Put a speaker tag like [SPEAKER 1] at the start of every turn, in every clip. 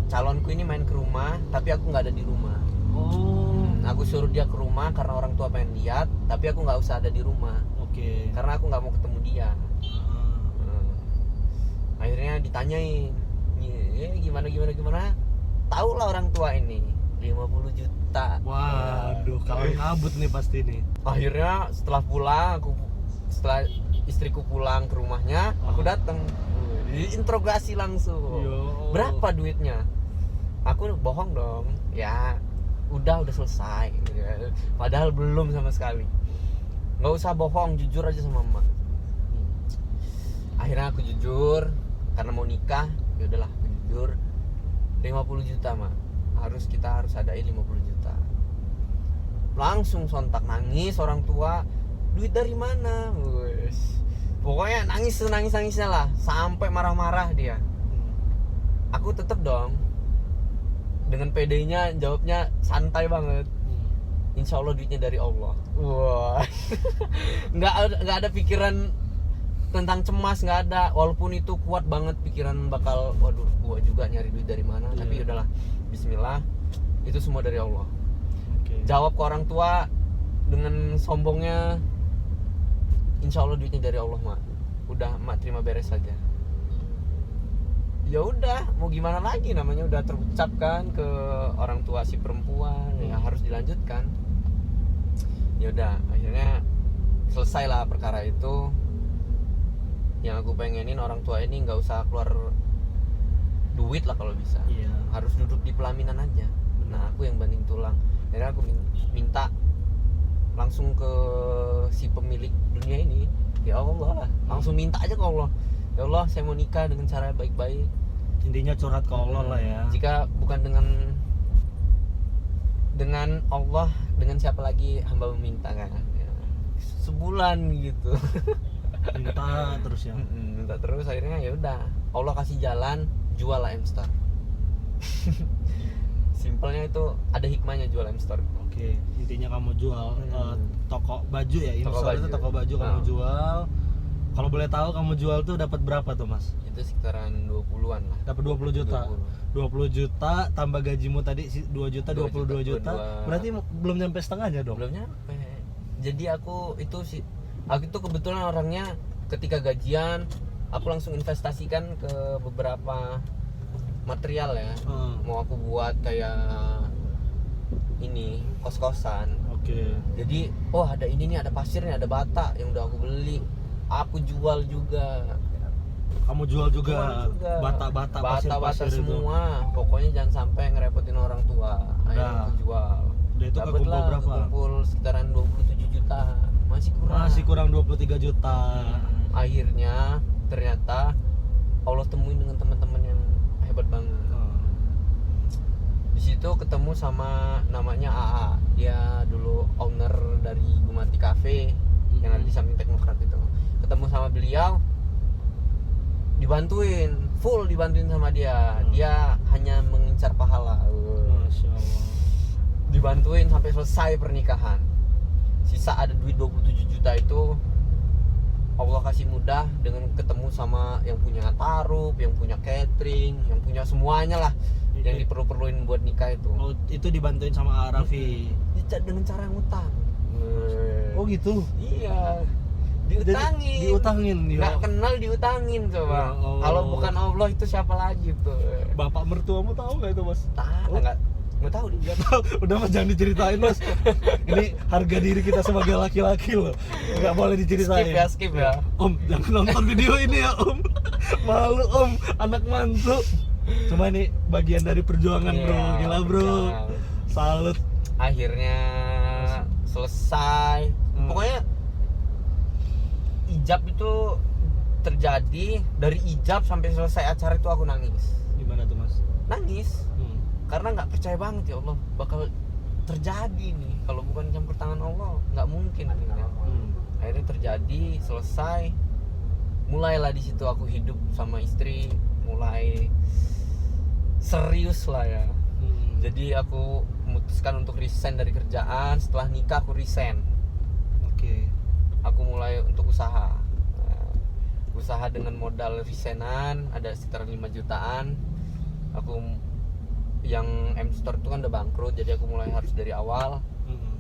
[SPEAKER 1] calonku ini main ke rumah tapi aku nggak ada di rumah. Aku suruh dia ke rumah karena orang tua pengen lihat, tapi aku nggak usah ada di rumah.
[SPEAKER 2] Oke.
[SPEAKER 1] Karena aku nggak mau ketemu dia. Akhirnya ditanyain, gimana. Tahu lah orang tua ini 50 juta.
[SPEAKER 2] Waduh, kalau ngabut nih pasti nih.
[SPEAKER 1] Akhirnya setelah istriku pulang ke rumahnya, aku datang. Diinterogasi langsung.
[SPEAKER 2] Yo.
[SPEAKER 1] Berapa duitnya? Aku bohong dong. Ya, udah selesai. Padahal belum sama sekali. Nggak usah bohong, jujur aja sama emak. Akhirnya aku jujur karena mau nikah. Ya udahlah, aku jujur. 50 juta, Mak. Kita harus adain 50 juta. Langsung sontak nangis orang tua. Duit dari mana? Wes. Pokoknya nangisnya lah, sampai marah-marah dia. Aku tetep dong dengan PD-nya jawabnya santai banget. Insya Allah duitnya dari Allah. Wah. nggak ada pikiran tentang cemas, nggak ada. Walaupun itu kuat banget pikiran bakal, waduh, gua juga nyari duit dari mana. Tapi udahlah, Bismillah, itu semua dari Allah. Jawab ke orang tua dengan sombongnya, Insya Allah duitnya dari Allah, Mak. Udah, Mak terima beres saja. Ya udah, mau gimana lagi, namanya udah terucap kan ke orang tua si perempuan, ya harus dilanjutkan. Ya udah, akhirnya selesailah perkara itu. Yang aku pengenin orang tua ini nggak usah keluar duit lah kalau bisa. Harus duduk di pelaminan aja. Nah, aku yang banting tulang. Akhirnya aku minta langsung ke si pemilik dunia ini. Ya Allah, langsung minta aja ke Allah. Ya Allah, saya mau nikah dengan cara baik-baik.
[SPEAKER 2] Intinya curhat ke Allah lah ya.
[SPEAKER 1] Jika bukan dengan Allah, dengan siapa lagi hamba meminta kan? Ya, sebulan gitu.
[SPEAKER 2] Minta terus ya.
[SPEAKER 1] Minta terus, akhirnya ya udah. Allah kasih jalan, jual lah M-Store. Simpelnya itu ada hikmahnya jual M-Store.
[SPEAKER 2] Oke, intinya kamu jual toko baju ya. M-Store itu toko baju kamu jual. Kalau boleh tahu kamu jual tuh dapat berapa tuh, Mas?
[SPEAKER 1] Itu sekitaran 20-an lah.
[SPEAKER 2] Dapat 20 juta. 20 juta tambah gajimu tadi 2 juta, 22 juta. Berarti belum nyampe setengahnya dong.
[SPEAKER 1] Belum nyampe. Jadi aku itu kebetulan orangnya ketika gajian aku langsung investasikan ke beberapa material ya. Mau aku buat kayak ini kos-kosan. Jadi ada ini nih, ada pasirnya, ada bata yang udah aku beli. Aku jual juga.
[SPEAKER 2] Kamu jual juga bata-bata pasir
[SPEAKER 1] semua. Itu. Pokoknya jangan sampai ngerepotin orang tua. Akhirnya aku jual.
[SPEAKER 2] Udah itu kekumpul berapa?
[SPEAKER 1] Kekumpul sekitaran 27 juta. Masih kurang
[SPEAKER 2] 23 juta.
[SPEAKER 1] Akhirnya ternyata Allah temuin dengan teman-teman yang hebat banget. Di situ ketemu sama namanya AA. Dia dulu owner dari Gumati Cafe yang ada di samping Teknokrat itu. Ketemu sama beliau, dibantuin sama dia. Dia hanya mengincar pahala.
[SPEAKER 2] Masya Allah.
[SPEAKER 1] Dibantuin sampai selesai pernikahan. Sisa ada duit 27 juta itu Allah kasih mudah dengan ketemu sama yang punya taruh, yang punya catering, yang punya semuanya lah yang diperluin buat nikah itu.
[SPEAKER 2] Itu dibantuin sama Arafi.
[SPEAKER 1] Dengan cara ngutang.
[SPEAKER 2] Oh gitu.
[SPEAKER 1] Iya.
[SPEAKER 2] Diutangin.
[SPEAKER 1] Nggak kenal diutangin coba. Kalau bukan Allah itu siapa lagi tuh?
[SPEAKER 2] Bapak mertuamu tahu nggak itu, Mas?
[SPEAKER 1] Nggak tahu dia.
[SPEAKER 2] Nggak tahu. Udah, Mas, jangan diceritain, Mas. Ini harga diri kita sebagai laki-laki loh. Nggak boleh diceritain.
[SPEAKER 1] Skip ya.
[SPEAKER 2] Om, jangan nonton video ini ya, Om. Malu, Om. Anak mantu. Cuma ini bagian dari perjuangan, bro. Gila, bro. Salut.
[SPEAKER 1] Akhirnya selesai. Pokoknya ijab itu terjadi. Dari ijab sampai selesai acara itu aku nangis.
[SPEAKER 2] Gimana tuh, Mas?
[SPEAKER 1] Nangis. Karena nggak percaya banget ya Allah bakal terjadi nih. Kalau bukan campur tangan Allah nggak mungkin ini. Akhirnya terjadi, selesai. Mulailah di situ aku hidup sama istri, mulai serius lah ya. Jadi aku memutuskan untuk resign dari kerjaan. Setelah nikah aku resign. Aku mulai untuk usaha. Usaha dengan modal resignan ada sekitar 5 jutaan. Aku yang M Store itu kan udah bangkrut, jadi aku mulai harus dari awal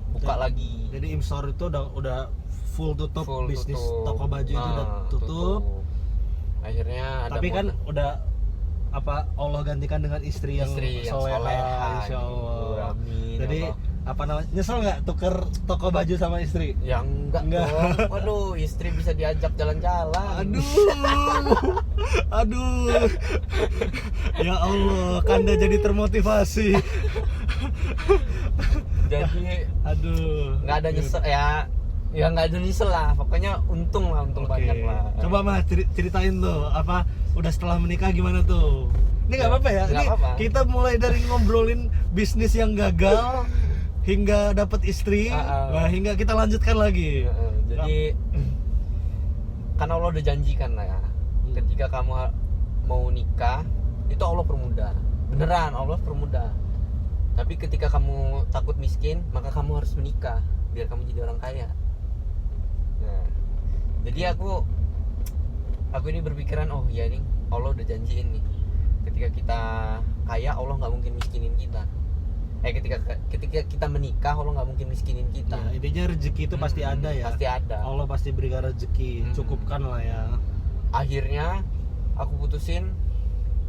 [SPEAKER 1] buka
[SPEAKER 2] Jadi-
[SPEAKER 1] lagi.
[SPEAKER 2] Jadi Imstore itu udah full tutup,
[SPEAKER 1] Full
[SPEAKER 2] bisnis
[SPEAKER 1] tutup.
[SPEAKER 2] toko baju itu udah tutup.
[SPEAKER 1] Akhirnya ada
[SPEAKER 2] Tapi kan
[SPEAKER 1] momen-
[SPEAKER 2] udah apa Allah gantikan dengan istri yang soleha, insya Allah.
[SPEAKER 1] Amin,
[SPEAKER 2] Jadi
[SPEAKER 1] ya Allah.
[SPEAKER 2] apa namanya, nyesel nggak tuker toko baju sama istri?
[SPEAKER 1] Ya enggak,
[SPEAKER 2] Enggak.
[SPEAKER 1] dong. Waduh, istri bisa diajak jalan-jalan.
[SPEAKER 2] Aduh, ya Allah, Kanda jadi termotivasi.
[SPEAKER 1] Jadi
[SPEAKER 2] Aduh,
[SPEAKER 1] nggak ada nyesel ya. Ya nggak ada nyesel lah. Pokoknya untung lah, untung
[SPEAKER 2] Oke.
[SPEAKER 1] banyak lah.
[SPEAKER 2] Coba Mas ceritain tuh, apa udah setelah menikah gimana tuh? Ini nggak apa-apa ya?
[SPEAKER 1] Nggak
[SPEAKER 2] Ini
[SPEAKER 1] apa-apa.
[SPEAKER 2] kita mulai dari ngobrolin bisnis yang gagal hingga dapat istri, nah, hingga kita lanjutkan lagi.
[SPEAKER 1] Jadi kan Allah udah janjikan lah ya. Ketika kamu mau nikah, itu Allah permudah. Beneran Allah permudah. Tapi ketika kamu takut miskin, maka kamu harus menikah biar kamu jadi orang kaya. Nah, jadi aku ini berpikiran, oh ya ini Allah udah janjiin nih. Ketika kita kaya, Allah nggak mungkin miskinin kita. Ketika kita menikah, Allah nggak mungkin miskinin kita.
[SPEAKER 2] Ya, intinya rezeki itu pasti ada ya.
[SPEAKER 1] Pasti ada.
[SPEAKER 2] Allah pasti berikan rezeki, cukupkan lah ya.
[SPEAKER 1] Akhirnya aku putusin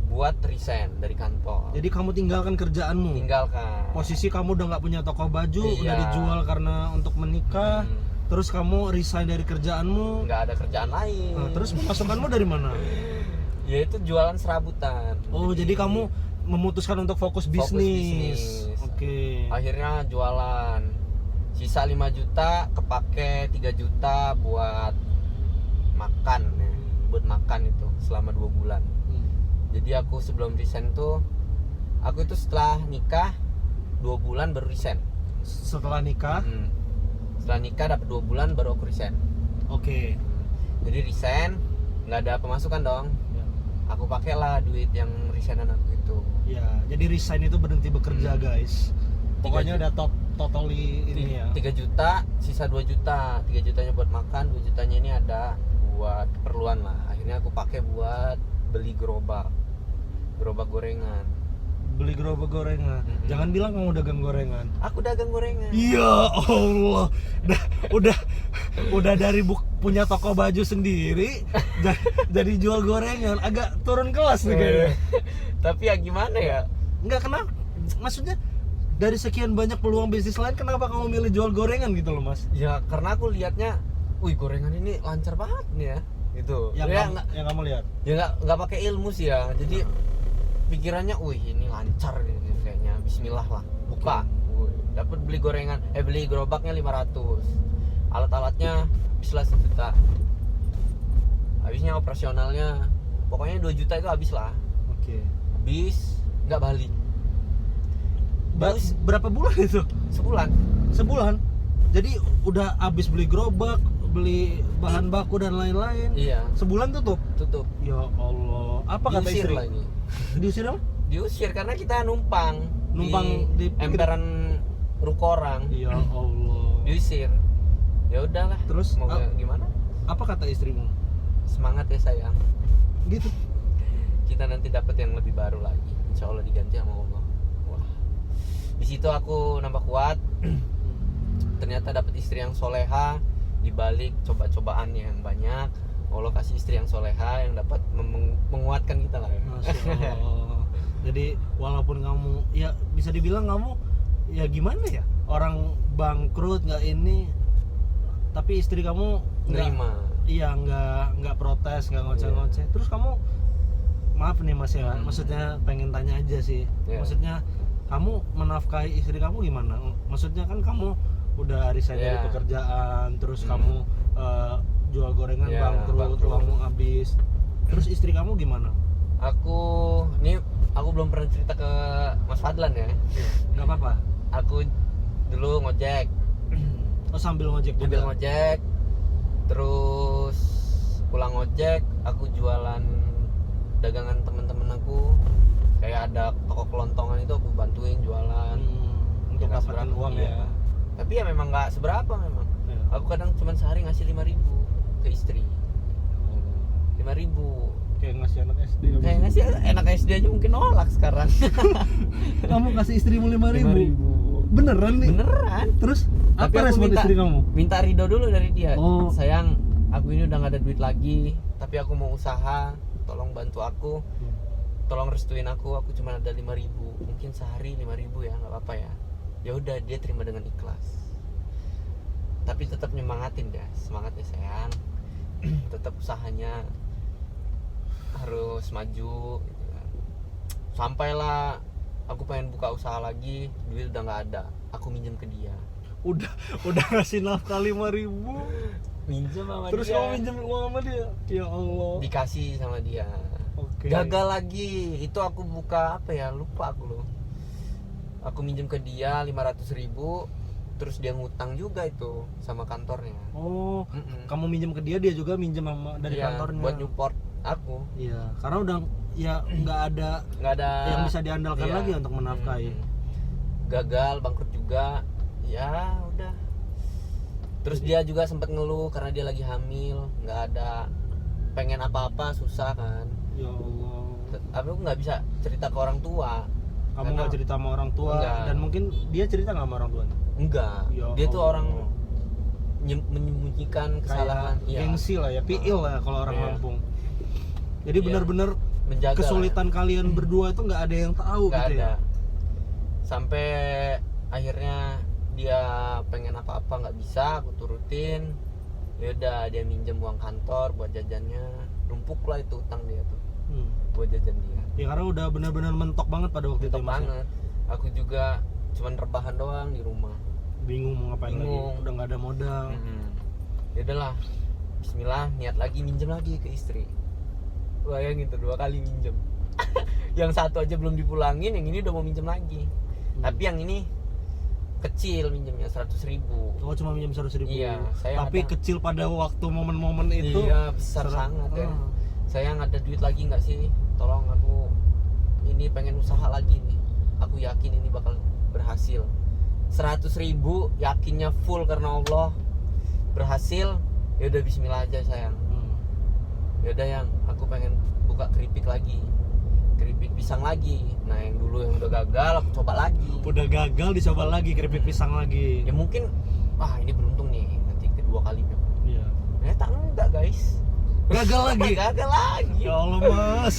[SPEAKER 1] buat resign dari kantor.
[SPEAKER 2] Jadi kamu tinggalkan kerjaanmu.
[SPEAKER 1] Tinggalkan.
[SPEAKER 2] Posisi kamu udah nggak punya toko baju,
[SPEAKER 1] Iya.
[SPEAKER 2] udah dijual karena untuk menikah. Terus kamu resign dari kerjaanmu.
[SPEAKER 1] Nggak ada kerjaan lain.
[SPEAKER 2] Nah, terus pemasukanmu dari mana?
[SPEAKER 1] Ya itu jualan serabutan.
[SPEAKER 2] Oh, jadi kamu memutuskan untuk fokus bisnis.
[SPEAKER 1] bisnis.
[SPEAKER 2] Oke.
[SPEAKER 1] Akhirnya jualan. Sisa 5 juta kepake 3 juta buat makan ya. Buat makan itu selama 2 bulan. Jadi aku sebelum resign tuh, aku itu setelah nikah 2 bulan baru resign.
[SPEAKER 2] Setelah nikah,
[SPEAKER 1] Setelah nikah dapat 2 bulan baru aku resign.
[SPEAKER 2] oke.
[SPEAKER 1] Jadi resign, nggak ada pemasukan dong.
[SPEAKER 2] Ya.
[SPEAKER 1] Aku pakailah duit yang resignan aku itu.
[SPEAKER 2] Ya, jadi resign itu berhenti bekerja, guys. Pokoknya
[SPEAKER 1] 3
[SPEAKER 2] udah totally ini ya.
[SPEAKER 1] 3 juta, sisa 2 juta. 3 jutanya buat makan, 2 jutanya ini ada buat keperluan lah. Akhirnya aku pakai buat beli gerobak gorengan.
[SPEAKER 2] Beli gerobak gorengan. Jangan bilang kamu dagang gorengan.
[SPEAKER 1] Aku dagang gorengan.
[SPEAKER 2] Ya Allah, udah dari punya toko baju sendiri, jadi jual gorengan, agak turun kelas nih kayaknya.
[SPEAKER 1] Tapi ya gimana ya?
[SPEAKER 2] Enggak, kenapa? Maksudnya dari sekian banyak peluang bisnis lain, kenapa kamu milih jual gorengan gitu loh, Mas?
[SPEAKER 1] Ya karena aku lihatnya, wih gorengan ini lancar banget nih ya, gitu.
[SPEAKER 2] Yang kamu lihat.
[SPEAKER 1] Ya nggak pakai ilmu sih ya. Jadi pikirannya, wih ini lancar gitu kayaknya. Bismillah lah, buka. Dapat beli gorengan, beli gerobaknya 500. Alat-alatnya habislah 1 juta. Habisnya operasionalnya, pokoknya 2 juta itu habis lah.
[SPEAKER 2] Oke.
[SPEAKER 1] Habis, nggak balik. Terus
[SPEAKER 2] Berapa bulan itu?
[SPEAKER 1] sebulan.
[SPEAKER 2] Sebulan. Jadi udah habis beli gerobak, beli bahan baku dan lain-lain.
[SPEAKER 1] Iya.
[SPEAKER 2] Sebulan tutup.
[SPEAKER 1] Tutup.
[SPEAKER 2] Ya Allah. Apa kata
[SPEAKER 1] Diusir
[SPEAKER 2] istri?
[SPEAKER 1] lagi.
[SPEAKER 2] Diusir apa?
[SPEAKER 1] Diusir karena kita numpang
[SPEAKER 2] di
[SPEAKER 1] emperan ruko orang.
[SPEAKER 2] Ya Allah.
[SPEAKER 1] Diusir. Ya udahlah.
[SPEAKER 2] Terus,
[SPEAKER 1] mau gimana?
[SPEAKER 2] Apa kata istrimu?
[SPEAKER 1] Semangat ya sayang.
[SPEAKER 2] Gitu.
[SPEAKER 1] Kita nanti dapat yang lebih baru lagi. Insya Allah diganti sama Allah. Wah. Di situ aku nambah kuat. Ternyata dapat istri yang soleha. Dibalik coba-cobaan yang banyak, Allah kasih istri yang soleha yang dapat menguatkan kita lah.
[SPEAKER 2] Masya Allah. Jadi walaupun kamu, ya bisa dibilang kamu, ya gimana ya, orang bangkrut nggak ini, tapi istri kamu
[SPEAKER 1] Nerima.
[SPEAKER 2] Iya, nggak protes, nggak ngoceh-ngoceh. Terus kamu, maaf nih Mas ya, maksudnya pengen tanya aja sih. Maksudnya kamu menafkahi istri kamu gimana? Maksudnya kan kamu udah resign dari pekerjaan, terus kamu jual gorengan, bangkrut, uangmu habis. Terus istri kamu gimana?
[SPEAKER 1] Aku belum pernah cerita ke Mas Fadlan ya.
[SPEAKER 2] Nggak apa-apa.
[SPEAKER 1] Aku dulu ngojek.
[SPEAKER 2] Oh, sambil ngojek juga.
[SPEAKER 1] Sambil ngojek. Terus pulang ngojek, aku jualan dagangan teman-teman aku. Kayak ada toko kelontongan itu aku bantuin jualan.
[SPEAKER 2] Untuk dapetin uang ya.
[SPEAKER 1] Tapi ya memang nggak seberapa memang. Aku kadang cuma sehari ngasih 5.000 ke istri. 5.000.
[SPEAKER 2] kayak ngasih anak SD.
[SPEAKER 1] Kayaknya sih enak SD aja mungkin nolak sekarang.
[SPEAKER 2] Kamu kasih istrimu 5.000. Beneran nih?
[SPEAKER 1] Beneran.
[SPEAKER 2] Terus
[SPEAKER 1] Tapi
[SPEAKER 2] apa
[SPEAKER 1] aku
[SPEAKER 2] respon istri kamu?
[SPEAKER 1] Minta ridho dulu dari dia.
[SPEAKER 2] Oh.
[SPEAKER 1] Sayang, aku ini udah gak ada duit lagi, tapi aku mau usaha, tolong bantu aku, tolong restuin aku cuma ada 5.000, mungkin sehari 5.000 ya, nggak apa-apa ya. Ya udah, dia terima dengan ikhlas. Tapi tetap nyemangatin dia, semangat ya sayang. Tetap usahanya harus maju gitu kan. Sampailah aku pengen buka usaha lagi, duit udah nggak ada, aku minjem ke dia.
[SPEAKER 2] Udah ngasih nafkah 5.000.
[SPEAKER 1] Minjem sama
[SPEAKER 2] Terus
[SPEAKER 1] dia.
[SPEAKER 2] kamu minjem uang sama dia? Ya Allah.
[SPEAKER 1] Dikasih sama dia.
[SPEAKER 2] Oke.
[SPEAKER 1] Gagal lagi. Itu aku buka apa ya? Lupa aku loh. Aku minjem ke dia 500.000, terus dia ngutang juga itu sama kantornya.
[SPEAKER 2] Oh,
[SPEAKER 1] Mm-mm.
[SPEAKER 2] kamu minjem ke dia, dia juga minjem sama dari
[SPEAKER 1] Iya,
[SPEAKER 2] kantornya.
[SPEAKER 1] buat support aku.
[SPEAKER 2] Iya, karena udah ya nggak ada yang bisa diandalkan
[SPEAKER 1] Iya.
[SPEAKER 2] lagi untuk menafkahi.
[SPEAKER 1] Gagal, bangkrut juga. Ya udah. Terus dia juga sempat ngeluh karena dia lagi hamil, nggak ada, pengen apa-apa susah kan.
[SPEAKER 2] Ya Allah.
[SPEAKER 1] Aku nggak bisa cerita ke orang tua.
[SPEAKER 2] Kamu nggak cerita sama orang tua.
[SPEAKER 1] Enggak.
[SPEAKER 2] Dan mungkin dia cerita nggak sama orang tuanya?
[SPEAKER 1] Enggak.
[SPEAKER 2] Ya
[SPEAKER 1] Dia tuh
[SPEAKER 2] Allah.
[SPEAKER 1] orang menyembunyikan kesalahan.
[SPEAKER 2] Kayak
[SPEAKER 1] Iya.
[SPEAKER 2] gengsi lah ya, piil lah kalau orang
[SPEAKER 1] Iya.
[SPEAKER 2] Lampung. Jadi
[SPEAKER 1] Iya.
[SPEAKER 2] benar-benar
[SPEAKER 1] Menjaga
[SPEAKER 2] kesulitan kalian berdua itu nggak ada yang tahu
[SPEAKER 1] nggak
[SPEAKER 2] gitu
[SPEAKER 1] ada.
[SPEAKER 2] ya.
[SPEAKER 1] Sampai akhirnya dia pengen apa-apa nggak bisa, aku turutin. Ya udah, dia minjem uang kantor buat jajannya, numpuk lah itu utang dia tuh buat jajan dia.
[SPEAKER 2] Ya karena udah benar-benar mentok banget pada waktu
[SPEAKER 1] Mentok
[SPEAKER 2] itu Mas, ya.
[SPEAKER 1] banget. Aku juga cuman rebahan doang di rumah.
[SPEAKER 2] Bingung mau ngapain
[SPEAKER 1] Bingung.
[SPEAKER 2] lagi, udah nggak ada modal.
[SPEAKER 1] Ya udahlah, Bismillah, niat lagi minjem lagi ke istri. Bayangin tuh 2 kali minjem. Yang satu aja belum dipulangin, yang ini udah mau minjem lagi. Tapi yang ini kecil minjemnya 100.000.
[SPEAKER 2] Oh, cuma minjem 100.000.
[SPEAKER 1] Iya, saya
[SPEAKER 2] tapi
[SPEAKER 1] ada.
[SPEAKER 2] kecil pada waktu momen-momen itu.
[SPEAKER 1] Iya, besar sangat ya.
[SPEAKER 2] Ah.
[SPEAKER 1] Saya nggak ada duit lagi nggak sih? Tolong aku, ini pengen usaha lagi nih. Aku yakin ini bakal berhasil. 100.000 yakinnya full karena Allah berhasil. Ya udah, Bismillah aja sayang. Ya udah yang aku pengen buka keripik lagi, keripik pisang lagi. Nah yang dulu yang udah gagal aku coba lagi.
[SPEAKER 2] Udah gagal dicoba lagi keripik pisang lagi.
[SPEAKER 1] Ya mungkin ini beruntung nih nanti kedua kalinya.
[SPEAKER 2] Iya.
[SPEAKER 1] Ternyata enggak guys.
[SPEAKER 2] Gagal lagi.
[SPEAKER 1] Gagal lagi.
[SPEAKER 2] Ya Allah Mas.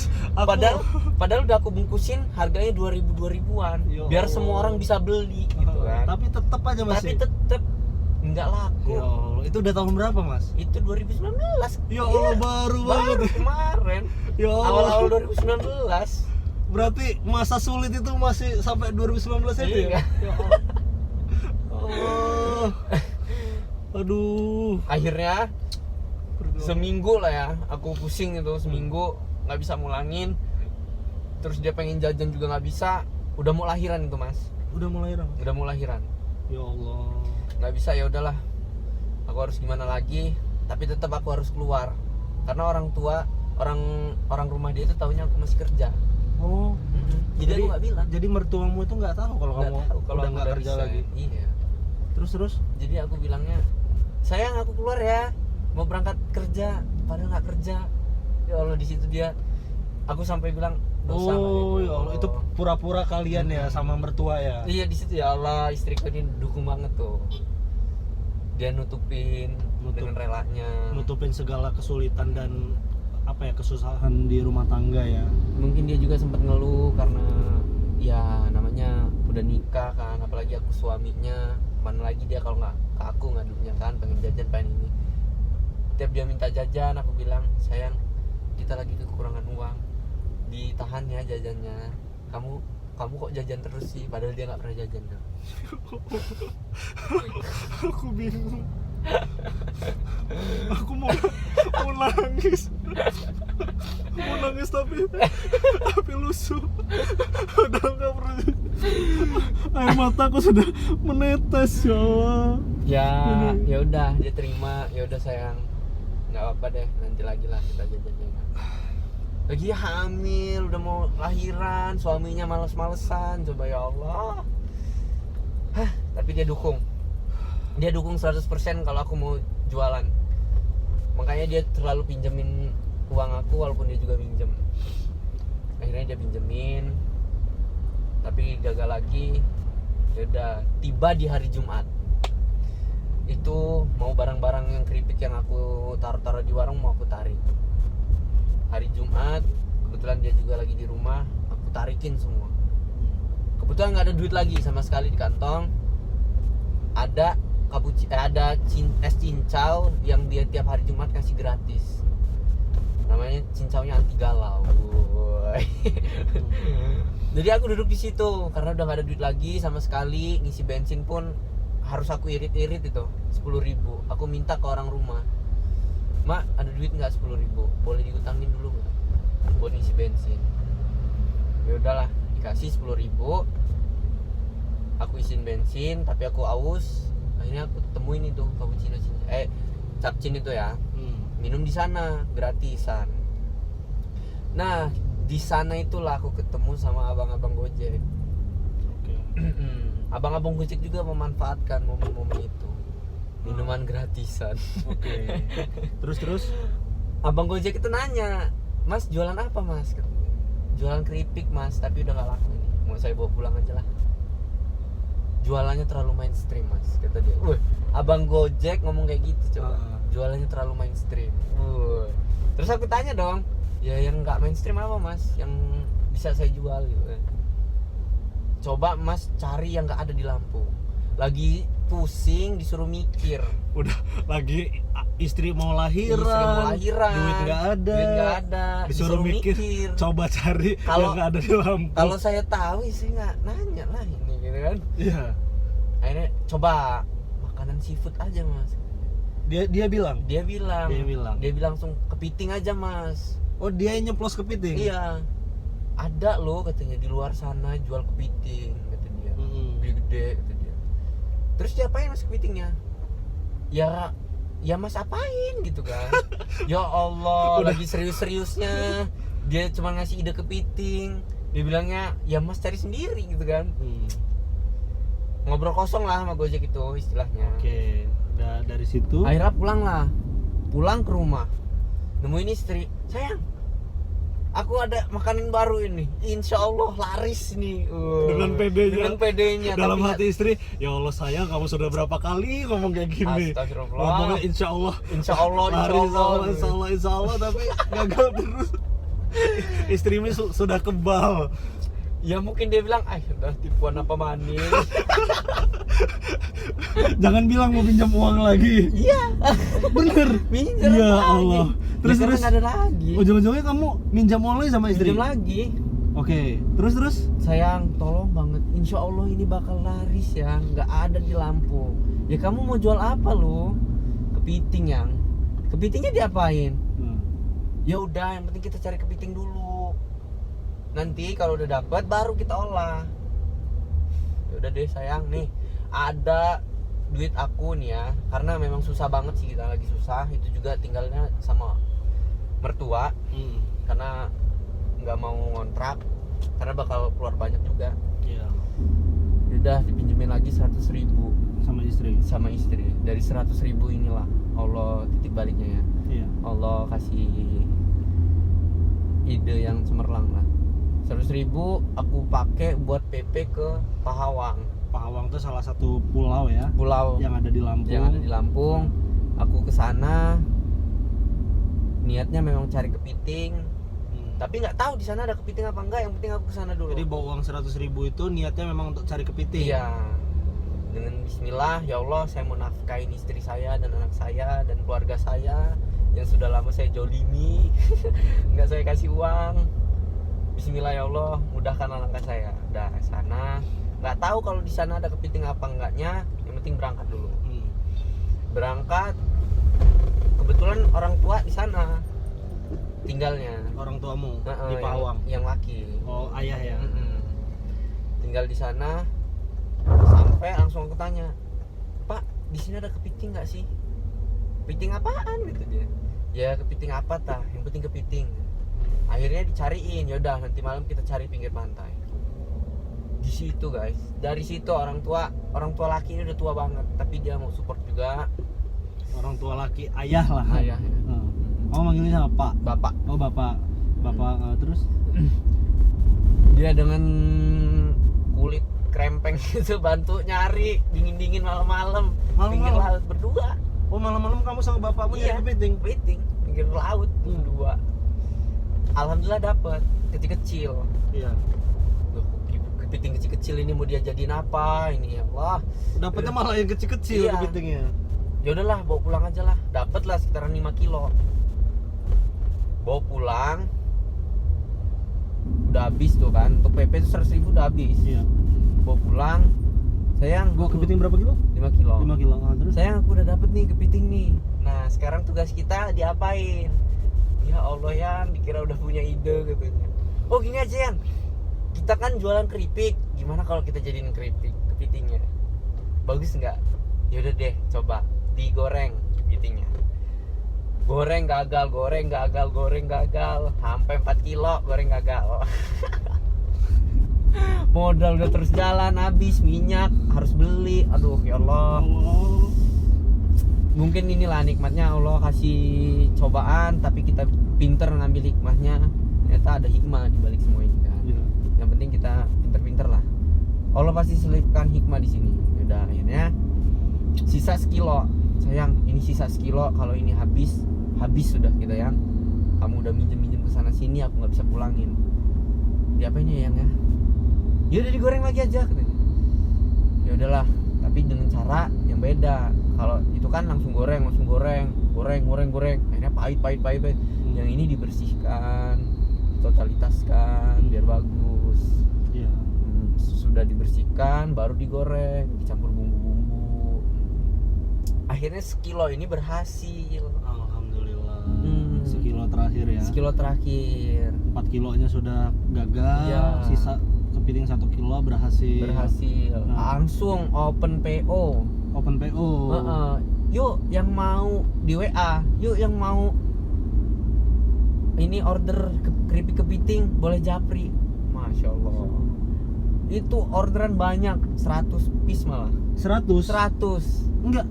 [SPEAKER 1] Padahal udah aku bungkusin harganya 2.000-an.
[SPEAKER 2] Ya
[SPEAKER 1] Biar
[SPEAKER 2] Allah.
[SPEAKER 1] semua orang bisa beli gitu kan.
[SPEAKER 2] Tapi tetap aja Mas.
[SPEAKER 1] Tapi tetep nggak laku.
[SPEAKER 2] Ya Allah, itu udah tahun berapa Mas?
[SPEAKER 1] Itu 2019.
[SPEAKER 2] Ya Allah, baru banget.
[SPEAKER 1] Baru kemarin.
[SPEAKER 2] Ya Allah.
[SPEAKER 1] Awal-awal 2019.
[SPEAKER 2] Berarti masa sulit itu masih sampai 2019 itu ya?
[SPEAKER 1] Iya.
[SPEAKER 2] Ya Allah. Oh. Aduh.
[SPEAKER 1] Akhirnya
[SPEAKER 2] Berdoa.
[SPEAKER 1] seminggu lah ya, aku pusing itu seminggu nggak bisa mulangin. Terus dia pengen jajan juga nggak bisa. Udah mau lahiran itu Mas.
[SPEAKER 2] Udah mulai dong.
[SPEAKER 1] Udah mau lahiran.
[SPEAKER 2] Ya Allah.
[SPEAKER 1] Nggak bisa, ya udahlah. Aku harus gimana lagi? Tapi tetap aku harus keluar. Karena orang tua, orang rumah dia itu taunya aku masih kerja.
[SPEAKER 2] Oh.
[SPEAKER 1] Jadi aku nggak bilang.
[SPEAKER 2] Jadi mertuamu itu nggak tahu kalau
[SPEAKER 1] Nggak
[SPEAKER 2] kamu
[SPEAKER 1] tahu kalau
[SPEAKER 2] udah
[SPEAKER 1] aku
[SPEAKER 2] nggak
[SPEAKER 1] udah
[SPEAKER 2] kerja
[SPEAKER 1] resign.
[SPEAKER 2] lagi.
[SPEAKER 1] Iya.
[SPEAKER 2] Terus.
[SPEAKER 1] Jadi aku bilangnya, sayang aku keluar ya, mau berangkat kerja, padahal nggak kerja. Ya Allah, di situ dia, aku sampai bilang dosa.
[SPEAKER 2] Oh ya Allah, itu pura-pura kalian ya sama mertua ya.
[SPEAKER 1] Iya, di situ ya Allah, istriku ini dukung banget tuh. Dia nutupin dengan relanya.
[SPEAKER 2] Nutupin segala kesulitan dan apa ya, kesusahan di rumah tangga ya.
[SPEAKER 1] Mungkin dia juga sempat ngeluh karena ya namanya udah nikah kan, apalagi aku suaminya. Mana lagi dia kalau nggak ke aku ngadunya kan, pengen jajan, pengen ini. Tiap dia minta jajan, aku bilang, sayang, kita lagi kekurangan uang, ditahan ya jajannya. Kamu kok jajan terus sih, padahal dia nggak pernah jajan kan.
[SPEAKER 2] Aku bingung. Aku mau nangis. Mau nangis tapi lusuh. Udah nggak pernah. Air mataku sudah menetes ya Allah.
[SPEAKER 1] Ya udah, dia terima. Ya udah sayang, nggak apa-apa deh, nanti lagi lah kita jajannya. Lagi hamil, udah mau lahiran, suaminya males-malesan, coba ya Allah. Tapi dia dukung 100% kalau aku mau jualan. Makanya dia terlalu pinjemin uang aku walaupun dia juga minjem. Akhirnya dia pinjemin, tapi gagal lagi. Ya udah, tiba di hari Jumat itu mau barang-barang yang keripik yang aku taruh-taruh di warung mau aku tarik. Hari Jumat kebetulan dia juga lagi di rumah, aku tarikin semua. Kebetulan nggak ada duit lagi sama sekali di kantong. Ada es cincau yang dia tiap hari Jumat kasih gratis. Namanya cincaunya anti galau. Jadi aku duduk di situ karena udah nggak ada duit lagi sama sekali. Ngisi bensin pun harus aku irit-irit itu 10.000. Aku minta ke orang rumah, "Mak, ada duit nggak 10.000? Boleh diutangin dulu nggak buat ngisi bensin?" Ya udahlah, dikasih 10.000. Aku isiin bensin, tapi aku aus. Akhirnya aku temuin itu cappuccino capcin itu ya. Minum di sana gratisan. Nah, di sana itulah aku ketemu sama abang-abang Gojek.
[SPEAKER 2] Oke.
[SPEAKER 1] Abang-abang Gojek juga memanfaatkan momen-momen itu. Minuman gratisan.
[SPEAKER 2] Oke. Terus
[SPEAKER 1] Abang Gojek itu nanya, "Mas, jualan apa, Mas?" Katanya. "Jualan keripik, Mas, tapi udah gak laku ini. Mau saya bawa pulang aja lah. Jualannya terlalu mainstream, Mas," kata dia. Wih, abang Gojek ngomong kayak gitu coba. Jualannya terlalu mainstream. Terus aku tanya dong, "Ya yang nggak mainstream apa, Mas? Yang bisa saya jual gitu kan?" "Coba Mas cari yang nggak ada di Lampung." Lagi pusing disuruh mikir.
[SPEAKER 2] Udah lagi istri mau lahiran, duit nggak ada, disuruh mikir. Coba cari yang nggak ada di Lampung.
[SPEAKER 1] Kalau saya tahu sih nggak nanya lah ini gitu kan.
[SPEAKER 2] Iya.
[SPEAKER 1] Akhirnya coba makanan seafood aja, Mas.
[SPEAKER 2] Dia bilang
[SPEAKER 1] Dia bilang langsung kepiting aja, Mas.
[SPEAKER 2] oh dia yang nyeplos kepiting.
[SPEAKER 1] Iya, ada loh katanya di luar sana jual kepiting, kata dia. Gede-gede, kata dia. Terus diapain Mas kepitingnya? Ya Mas apain gitu kan. Ya Allah, lagi serius-seriusnya dia cuma ngasih ide kepiting. Dia bilangnya, "Ya Mas cari sendiri," gitu kan. Ngobrol kosong lah sama Gojek itu istilahnya.
[SPEAKER 2] Oke. Dari situ
[SPEAKER 1] Akhirnya pulang ke rumah, nemuin istri, "Sayang, aku ada makanan baru ini, insya Allah laris nih." Dengan pedenya.
[SPEAKER 2] Dalam hati istri, "Ya Allah sayang, kamu sudah berapa kali ngomong kayak gini?"
[SPEAKER 1] Astagfirullah.
[SPEAKER 2] Ngomongnya insya Allah, tapi gagal terus. Istrimu sudah kebal.
[SPEAKER 1] Ya mungkin dia bilang, udah tipuan apa manis."
[SPEAKER 2] Jangan bilang mau pinjam uang lagi.
[SPEAKER 1] Iya.
[SPEAKER 2] Bener.
[SPEAKER 1] Minjem
[SPEAKER 2] Ya
[SPEAKER 1] lagi.
[SPEAKER 2] Allah. Terus
[SPEAKER 1] nggak ada lagi.
[SPEAKER 2] Ujung-ujungnya kamu minjam uang lagi sama istri.
[SPEAKER 1] Minjem lagi.
[SPEAKER 2] Oke. Terus.
[SPEAKER 1] "Sayang, tolong banget. Insya Allah ini bakal laris ya. Nggak ada di Lampung. Ya kamu mau jual apa lo?" "Kepiting, yang." "Kepitingnya diapain?" "Ya udah, yang penting kita cari kepiting dulu. Nanti kalau udah dapet baru kita olah." "Ya udah deh sayang, nih ada duit aku nih ya, karena memang susah banget sih, kita lagi susah. Itu juga tinggalnya sama mertua, karena nggak mau ngontrak, karena bakal keluar banyak juga."
[SPEAKER 2] Iya.
[SPEAKER 1] Udah dipinjemin lagi 100.000
[SPEAKER 2] sama istri.
[SPEAKER 1] Dari 100.000 inilah Allah titik baliknya ya.
[SPEAKER 2] Iya.
[SPEAKER 1] Allah kasih ide yang cemerlang lah. 100.000 aku pakai buat PP ke Pahawang.
[SPEAKER 2] Pahawang itu salah satu pulau ya.
[SPEAKER 1] Pulau
[SPEAKER 2] yang ada di Lampung.
[SPEAKER 1] Aku kesana niatnya memang cari kepiting. Tapi nggak tahu di sana ada kepiting apa enggak. Yang penting aku kesana dulu.
[SPEAKER 2] Jadi bawa uang 100.000 itu niatnya memang untuk cari kepiting.
[SPEAKER 1] Iya. Dengan Bismillah, ya Allah, saya mau nafkahin istri saya dan anak saya dan keluarga saya yang sudah lama saya jolimi. Nggak saya kasih uang. Bismillah ya Allah, mudahkan langkah saya. Udah sana. Nggak tahu kalau di sana ada kepiting apa enggaknya. Yang penting berangkat dulu. Berangkat. Kebetulan orang tua di sana tinggalnya.
[SPEAKER 2] Orang tuamu di Pahawang.
[SPEAKER 1] Yang laki.
[SPEAKER 2] Oh, ayah ya.
[SPEAKER 1] Tinggal di sana. Sampai langsung aku tanya, "Pak, di sini ada kepiting nggak sih?" "Kepiting apaan?" gitu dia. "Ya kepiting apa tah? Yang penting kepiting." Akhirnya dicariin. Yaudah, nanti malam kita cari pinggir pantai. Di situ guys, dari situ orang tua laki ini udah tua banget, tapi dia mau support juga.
[SPEAKER 2] Orang tua laki, ayah lah.
[SPEAKER 1] Ayah ya.
[SPEAKER 2] Oh, manggilnya sama Pak.
[SPEAKER 1] bapak.
[SPEAKER 2] Oh, Bapak. Terus
[SPEAKER 1] Dia dengan kulit krempeng gitu bantu nyari dingin malam-malam pinggir
[SPEAKER 2] Malam-malam?
[SPEAKER 1] laut berdua.
[SPEAKER 2] oh, malam-malam kamu sama bapakmu
[SPEAKER 1] Iya.
[SPEAKER 2] nyari kepiting.
[SPEAKER 1] Kepiting pinggir laut berdua. Alhamdulillah dapat kecil-kecil.
[SPEAKER 2] Iya.
[SPEAKER 1] Loh, kepiting kecil-kecil ini mau dia jadiin apa ini ya Allah.
[SPEAKER 2] Dapatnya malah yang kecil-kecil
[SPEAKER 1] Iya.
[SPEAKER 2] kepitingnya.
[SPEAKER 1] Ya udahlah bawa pulang aja lah. Dapat lah sekitaran 5 kilo. Bawa pulang udah habis tuh kan. Untuk PP itu 100.000 udah habis.
[SPEAKER 2] Iya.
[SPEAKER 1] Bawa pulang. Sayang,
[SPEAKER 2] Gua kepiting berapa kilo?
[SPEAKER 1] 5 kilo.
[SPEAKER 2] 5 kilo. Terus
[SPEAKER 1] Sayang, aku udah dapet nih kepiting nih. Nah, sekarang tugas kita diapain? Ya Allah, Yang, dikira udah punya ide katanya. Oh, gini aja, Yang. Kita kan jualan keripik. Gimana kalau kita jadiin keripik kepitingnya? Bagus nggak? Yaudah deh, coba digoreng kepitingnya. Goreng gagal. Sampai 4 kilo goreng gagal. Modal udah terus jalan habis, minyak harus beli. Aduh, ya Allah.
[SPEAKER 2] oh,
[SPEAKER 1] Mungkin inilah nikmatnya Allah kasih cobaan, tapi kita pinter ngambil hikmahnya. Ternyata ada hikmah di balik semua ini kan.
[SPEAKER 2] iya.
[SPEAKER 1] Yang penting kita pinter-pinter lah. Allah pasti selipkan hikmah di sini. Udah akhirnya sisa sekilo. Sayang, ini sisa sekilo. Kalau ini habis sudah kita yang. Kamu udah minjem ke sana sini, aku nggak bisa pulangin. Diapain ya, Yang ya? Ya udah digoreng lagi aja katanya. Ya udahlah, tapi dengan cara yang beda. Kalau itu kan langsung goreng. Akhirnya pahit. Yang ini dibersihkan, totalitaskan biar bagus.
[SPEAKER 2] Iya.
[SPEAKER 1] Sudah dibersihkan baru digoreng, dicampur bumbu-bumbu. Akhirnya sekilo ini berhasil.
[SPEAKER 2] Alhamdulillah. Sekilo terakhir ya.
[SPEAKER 1] Sekilo terakhir
[SPEAKER 2] 4 kilonya sudah gagal.
[SPEAKER 1] Iya.
[SPEAKER 2] Sisa kepiting 1 kilo berhasil. Nah.
[SPEAKER 1] Langsung open PO.
[SPEAKER 2] Open PO.
[SPEAKER 1] Yuk yang mau di WA, yuk yang mau ini order keripik kepiting boleh japri. Masya Allah, itu orderan banyak, 100 piece malah.
[SPEAKER 2] 100. Enggak.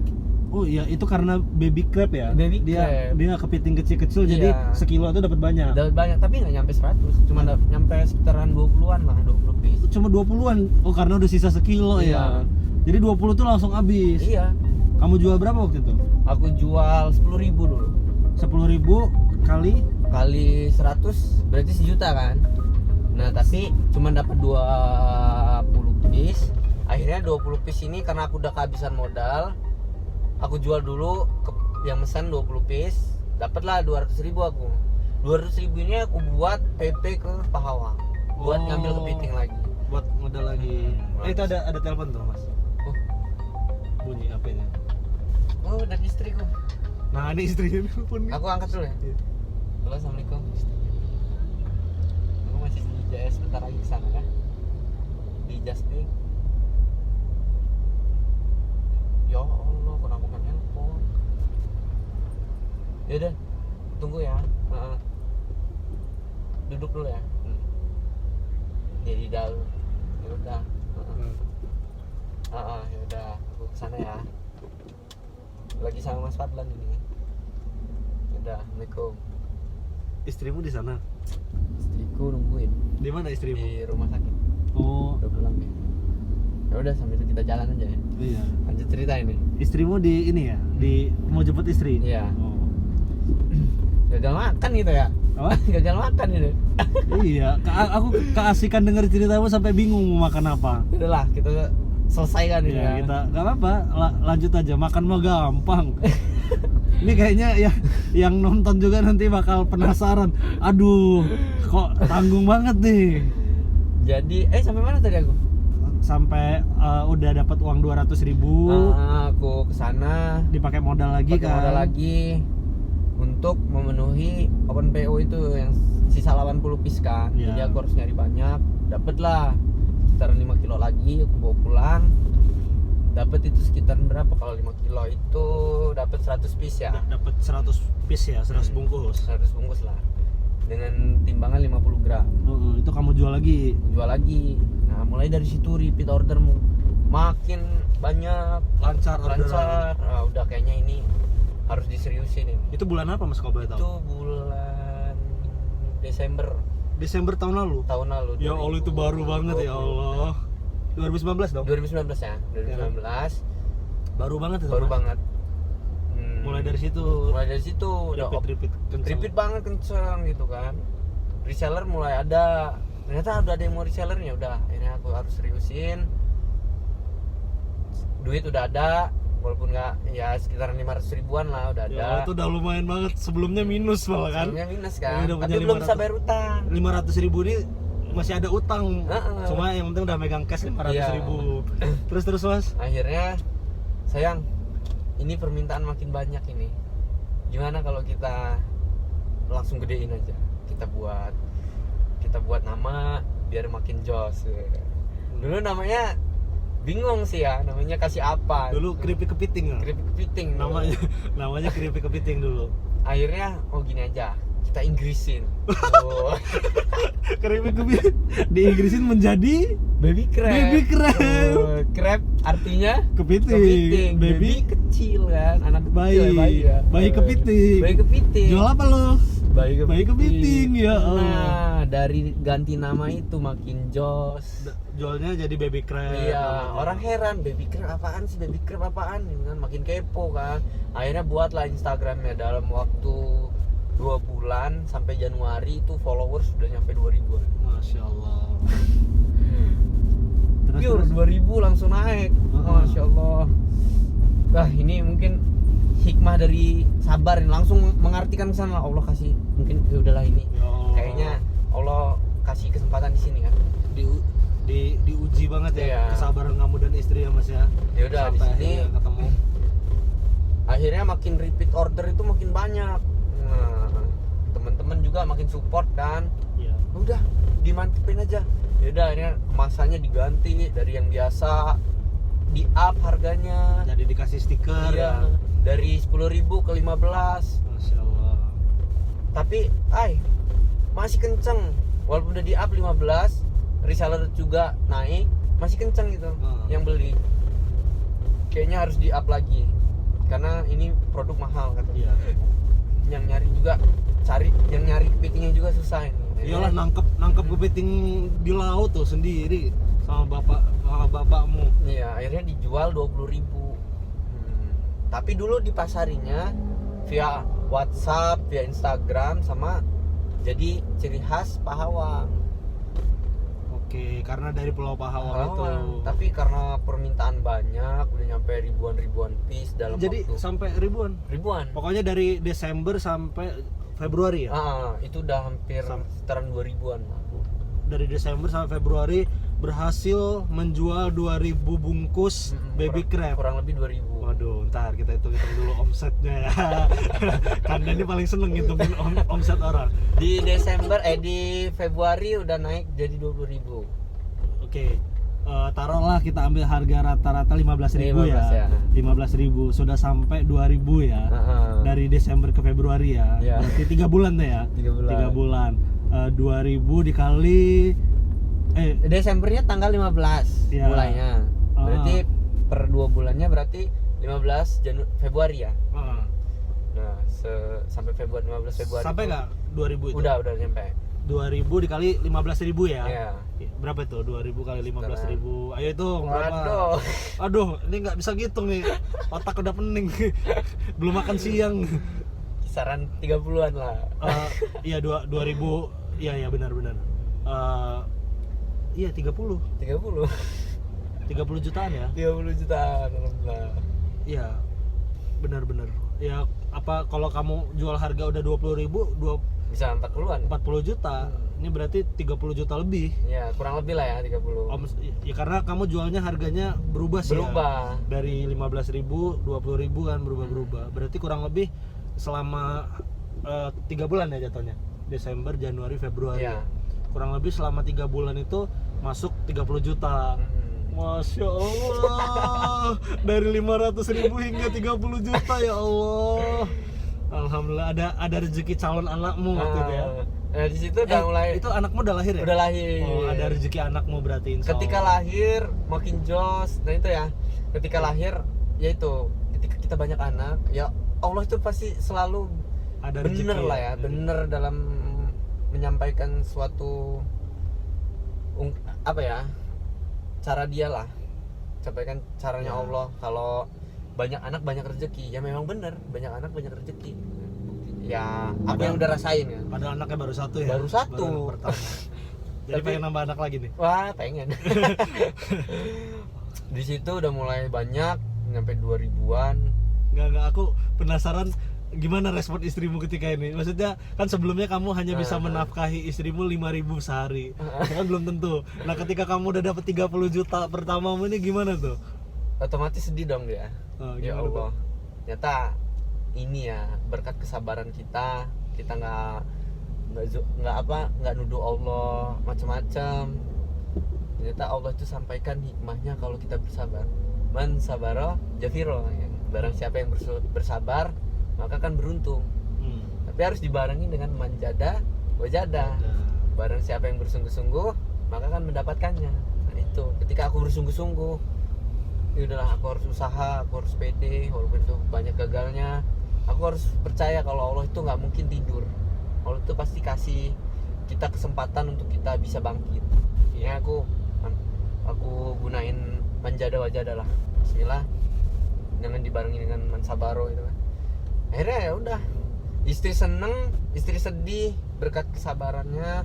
[SPEAKER 2] Oh iya, itu karena baby crab ya.
[SPEAKER 1] Baby
[SPEAKER 2] dia
[SPEAKER 1] crab.
[SPEAKER 2] dia kepiting kecil-kecil jadi
[SPEAKER 1] Iya.
[SPEAKER 2] sekilo itu dapat banyak.
[SPEAKER 1] Dapat banyak tapi nggak nyampe 100, cuma nyampe sekitaran 20-an lah, 20 piece.
[SPEAKER 2] Cuma 20-an. Oh, karena udah sisa sekilo
[SPEAKER 1] Iya.
[SPEAKER 2] ya. Jadi 20 tuh langsung habis.
[SPEAKER 1] Iya,
[SPEAKER 2] Kamu jual berapa waktu itu?
[SPEAKER 1] aku jual 10.000 dulu.
[SPEAKER 2] 10.000 kali
[SPEAKER 1] Kali 100 berarti 1 juta kan. Nah tapi cuma dapat 20 piece. Akhirnya 20 piece ini karena aku udah kehabisan modal, aku jual dulu ke yang pesan 20 piece, dapatlah 200.000 aku. 200.000 ini aku buat PP ke Pahawang buat ngambil kepiting lagi.
[SPEAKER 2] buat modal lagi. Itu ada telepon tuh, Mas.
[SPEAKER 1] Oh,
[SPEAKER 2] Bunyi HP-nya.
[SPEAKER 1] oh dari istriku.
[SPEAKER 2] Nah, ini istrinya telepon.
[SPEAKER 1] Aku angkat dulu ya.
[SPEAKER 2] Iya.
[SPEAKER 1] Halo, assalamualaikum. Aku masih di JS, bentar lagi kesana ya. Di Justing. Ya Allah, kenapa bukan handphone? Yaudah, tunggu ya. Duduk dulu ya. Jadi dalam. Ya udah. Ya udah, aku kesana ya. Lagi sama Mas Fadlan ini. Udah, assalamualaikum.
[SPEAKER 2] Istrimu di sana.
[SPEAKER 1] Istriku nungguin
[SPEAKER 2] Di mana istrimu?
[SPEAKER 1] di rumah sakit.
[SPEAKER 2] Oh,
[SPEAKER 1] Udah pulang ya. Ya udah, sambil itu kita jalan aja ya.
[SPEAKER 2] iya.
[SPEAKER 1] Lanjut cerita ini.
[SPEAKER 2] Istrimu di ini ya? Di mau jemput istri?
[SPEAKER 1] Iya.
[SPEAKER 2] Oh.
[SPEAKER 1] Gagal makan gitu ya.
[SPEAKER 2] Apa?
[SPEAKER 1] Gagal makan gitu.
[SPEAKER 2] Iya, aku keasikan denger ceritamu sampai bingung mau makan apa.
[SPEAKER 1] Udahlah, kita selesaikan ini
[SPEAKER 2] Iya,
[SPEAKER 1] ya.
[SPEAKER 2] kita nggak apa-apa, lanjut aja. Makan mah gampang. Ini kayaknya ya yang nonton juga nanti bakal penasaran. Aduh, kok tanggung banget nih.
[SPEAKER 1] Jadi, sampai mana tadi aku?
[SPEAKER 2] Sampai udah dapat uang 200.000,
[SPEAKER 1] Aku kesana
[SPEAKER 2] dipakai modal lagi
[SPEAKER 1] pakai
[SPEAKER 2] kan.
[SPEAKER 1] modal lagi untuk memenuhi open PO itu yang sisa 80 piece kan.
[SPEAKER 2] Iya.
[SPEAKER 1] Jadi aku harus nyari banyak. Dapatlah sekitar 5 kilo lagi, aku bawa pulang. Dapat itu sekitar berapa kalau 5 kilo itu dapat 100 piece ya.
[SPEAKER 2] Dapat 100 piece ya, 100 bungkus.
[SPEAKER 1] 100 bungkus lah. Dengan timbangan 50 gram.
[SPEAKER 2] Itu kamu jual lagi.
[SPEAKER 1] Jual lagi. Nah, mulai dari situ repeat ordermu makin banyak,
[SPEAKER 2] Lancar orderan.
[SPEAKER 1] lancar. Udah kayaknya ini harus diseriusin ini.
[SPEAKER 2] Itu bulan apa Mas kalau boleh tahu?
[SPEAKER 1] Itu bulan Desember
[SPEAKER 2] tahun lalu. Ya Allah, itu baru banget ya Allah. 2019 dong?
[SPEAKER 1] 2019 ya, 2019.
[SPEAKER 2] Baru banget itu.
[SPEAKER 1] Baru
[SPEAKER 2] Mas.
[SPEAKER 1] banget.
[SPEAKER 2] Mulai dari situ
[SPEAKER 1] udah
[SPEAKER 2] repeat kenceng.
[SPEAKER 1] repeat banget kenceng gitu kan. Reseller mulai ada. Ternyata udah ada yang mau resellernya, udah. Akhirnya aku harus seriusin. Duit udah ada, walaupun nggak ya sekitaran 500 ribuan lah udah ada.
[SPEAKER 2] Ya itu udah lumayan banget. Sebelumnya minus malah kan.
[SPEAKER 1] Sebelumnya minus kan.
[SPEAKER 2] Ya,
[SPEAKER 1] Tapi belum bisa bayar utang.
[SPEAKER 2] 500 ribu ini masih ada utang. Cuma yang penting udah megang cash 500 ribu. Terus Mas.
[SPEAKER 1] Akhirnya sayang, ini permintaan makin banyak ini. Gimana kalau kita langsung gedein aja? Kita buat nama biar makin jos. Dulu namanya bingung sih ya, namanya kasih apa?
[SPEAKER 2] Dulu keripik kepiting.
[SPEAKER 1] Keripik kepiting.
[SPEAKER 2] Namanya keripik kepiting dulu.
[SPEAKER 1] Akhirnya gini aja, kita Inggrisin.
[SPEAKER 2] Keripik kepiting di Inggrisin menjadi
[SPEAKER 1] baby crab.
[SPEAKER 2] Baby crab.
[SPEAKER 1] Crab artinya
[SPEAKER 2] kepiting.
[SPEAKER 1] Baby kecil kan, anak
[SPEAKER 2] bayi.
[SPEAKER 1] kecil bayi ya.
[SPEAKER 2] Bayi kepiting.
[SPEAKER 1] Bayi kepiting.
[SPEAKER 2] Jual apa lo?
[SPEAKER 1] Bayi
[SPEAKER 2] kepiting ya.
[SPEAKER 1] Nah, dari ganti nama itu makin jos.
[SPEAKER 2] Jualnya jadi baby crab.
[SPEAKER 1] Iya,
[SPEAKER 2] namanya.
[SPEAKER 1] orang heran baby crab apaan sih, baby crab apaan gitu kan, makin kepo kan. Akhirnya buatlah Instagramnya. Dalam waktu 2 bulan sampai Januari itu followers sudah nyampe 2000-an.
[SPEAKER 2] Masya Allah.
[SPEAKER 1] Pure 2000 langsung naik. Masya Allah. Nah, ini mungkin hikmah dari sabar, langsung mengartikan kesana. Allah kasih, mungkin ya udahlah ini. Kayaknya Allah kasih kesempatan di sini kan.
[SPEAKER 2] Diuji banget ya,
[SPEAKER 1] Iya.
[SPEAKER 2] kesabaran kamu dan istri ya Mas ya.
[SPEAKER 1] Ya udah di
[SPEAKER 2] Sampai
[SPEAKER 1] sini
[SPEAKER 2] akhirnya ketemu.
[SPEAKER 1] Akhirnya makin repeat order itu makin banyak. Nah, teman-teman juga makin support kan.
[SPEAKER 2] Iya.
[SPEAKER 1] Udah dimantepin aja. Ya udah akhirnya kemasannya diganti dari yang biasa di up harganya.
[SPEAKER 2] Jadi dikasih stiker
[SPEAKER 1] Iya,
[SPEAKER 2] ya.
[SPEAKER 1] dari 10.000 ke 15.
[SPEAKER 2] Masya Allah.
[SPEAKER 1] Tapi masih kenceng. Walaupun udah di up 15, reseller juga naik, masih kenceng gitu yang beli. Kayaknya harus di up lagi karena ini produk mahal kan.
[SPEAKER 2] Iya.
[SPEAKER 1] Yang nyari juga yang nyari kepitingnya juga susah ini.
[SPEAKER 2] Iyalah, nangkep kepiting di laut tuh sendiri sama bapakmu.
[SPEAKER 1] Iya, akhirnya dijual 20.000. Tapi dulu dipasarinya via WhatsApp, via Instagram, sama jadi ciri khas Pahawang.
[SPEAKER 2] Oke, karena dari Pulau Pahawang itu.
[SPEAKER 1] Tapi karena permintaan banyak, udah nyampe ribuan piece dalam
[SPEAKER 2] Jadi
[SPEAKER 1] waktu.
[SPEAKER 2] sampai ribuan.
[SPEAKER 1] Pokoknya
[SPEAKER 2] Pokoknya dari Desember sampai Februari ya.
[SPEAKER 1] itu udah hampir sekitaran 2000-an lah.
[SPEAKER 2] Dari Desember sampai Februari berhasil menjual 2000 bungkus baby crab.
[SPEAKER 1] Kurang lebih 2000.
[SPEAKER 2] Waduh, ntar kita hitung dulu omsetnya ya. Kanda ini paling seneng ngitungin omset orang.
[SPEAKER 1] Di Februari udah naik jadi 20.000.
[SPEAKER 2] Oke. Taruhlah kita ambil harga rata-rata 15.000 ya. 15.000 sudah sampai 2.000 ya. Dari Desember ke Februari ya. Berarti 3 bulan deh ya. 3 bulan. 2.000 dikali
[SPEAKER 1] Desembernya tanggal 15
[SPEAKER 2] ya.
[SPEAKER 1] mulainya. Berarti per 2 bulannya berarti 15 Februari ya. Nah, sampai 15 Februari.
[SPEAKER 2] Sampai nggak 2000 itu?
[SPEAKER 1] Udah nyampe.
[SPEAKER 2] 2000 dikali 15.000 ya?
[SPEAKER 1] Iya.
[SPEAKER 2] Berapa itu? 2000 kali 15.000. Ayo hitung berapa?
[SPEAKER 1] Waduh.
[SPEAKER 2] Aduh, ini nggak bisa ngitung nih. Otak udah pening. Belum makan siang.
[SPEAKER 1] Kisaran 30-an lah.
[SPEAKER 2] Iya 2000. Iya benar. Iya 30 jutaan ya?
[SPEAKER 1] 30 jutaan alhamdulillah.
[SPEAKER 2] Iya. Benar. Ya apa kalau kamu jual harga udah 20.000,
[SPEAKER 1] bisa 40-an.
[SPEAKER 2] 40 juta. Ini berarti 30 juta lebih.
[SPEAKER 1] Ya, kurang lebih lah ya 30.
[SPEAKER 2] Ya karena kamu jualnya harganya berubah sih.
[SPEAKER 1] Berubah.
[SPEAKER 2] Ya? Dari 15.000, 20.000 kan berubah. Berarti kurang lebih selama 3 bulan ya jatuhnya. Desember, Januari, Februari.
[SPEAKER 1] Ya.
[SPEAKER 2] Kurang lebih selama 3 bulan itu masuk 30 juta. Masya Allah. Dari 500.000 hingga 30 juta ya Allah. Alhamdulillah ada rezeki calon anakmu waktu itu ya.
[SPEAKER 1] Nah, di situ udah mulai.
[SPEAKER 2] Itu anakmu udah lahir ya?
[SPEAKER 1] Udah lahir.
[SPEAKER 2] Oh, ada rezeki anakmu berarti insya Allah.
[SPEAKER 1] Ketika lahir makin jos. Nah itu ya. Ketika lahir yaitu ketika kita banyak anak, ya Allah itu pasti selalu
[SPEAKER 2] Ada
[SPEAKER 1] bener
[SPEAKER 2] rezeki
[SPEAKER 1] lah ya, bener dalam menyampaikan suatu apa ya, cara dia lah, sampaikan caranya
[SPEAKER 2] Ya.
[SPEAKER 1] Allah. Kalau banyak anak banyak rezeki, ya memang bener, banyak anak banyak rezeki. Ya aku yang udah rasain ya.
[SPEAKER 2] Padahal anaknya baru satu ya.
[SPEAKER 1] Baru satu.
[SPEAKER 2] Baru anak pertama. Jadi
[SPEAKER 1] Tapi-
[SPEAKER 2] pengen nambah anak lagi nih.
[SPEAKER 1] Wah pengen. Di situ udah mulai banyak, nyampe 2000-an.
[SPEAKER 2] Enggak, aku penasaran gimana respon istrimu ketika ini. Maksudnya kan sebelumnya kamu hanya bisa menafkahi istrimu 5.000 sehari. Kan belum tentu. Nah, ketika kamu udah dapat 30 juta pertamamu ini gimana tuh?
[SPEAKER 1] Otomatis sedih dong dia.
[SPEAKER 2] Oh,
[SPEAKER 1] Ya
[SPEAKER 2] gimana
[SPEAKER 1] Allah, ternyata ini ya berkat kesabaran kita nggak nuduh Allah macam-macam. Ternyata Allah itu sampaikan hikmahnya kalau kita bersabar. Man sabaro jafiro, ya. Barang siapa yang bersabar maka kan beruntung. Tapi harus dibarengi dengan manjada wajada. Barang siapa yang bersungguh-sungguh maka kan mendapatkannya. Nah itu, ketika aku bersungguh-sungguh, ya udahlah, aku harus usaha, aku harus pede walaupun itu banyak gagalnya. Aku harus percaya kalau Allah itu nggak mungkin tidur. Allah itu pasti kasih kita kesempatan untuk kita bisa bangkit. Ya aku gunain manjada wajada lah. Bismillah, dengan dibarengi dengan mansabaro itu kan. Akhirnya ya udah, istri seneng, istri sedih, berkat kesabarannya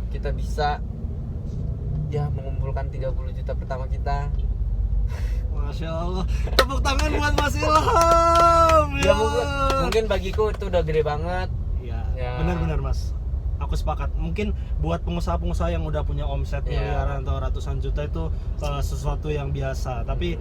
[SPEAKER 1] kita bisa ya mengumpulkan 30 juta pertama kita.
[SPEAKER 2] Masya Allah. Tepuk tangan buat Mas Ilham.
[SPEAKER 1] Ya mungkin bagiku itu udah gede banget.
[SPEAKER 2] Ya. Benar-benar Mas. Aku sepakat. Mungkin buat pengusaha-pengusaha yang udah punya omset miliaran atau ratusan juta itu sesuatu yang biasa. Tapi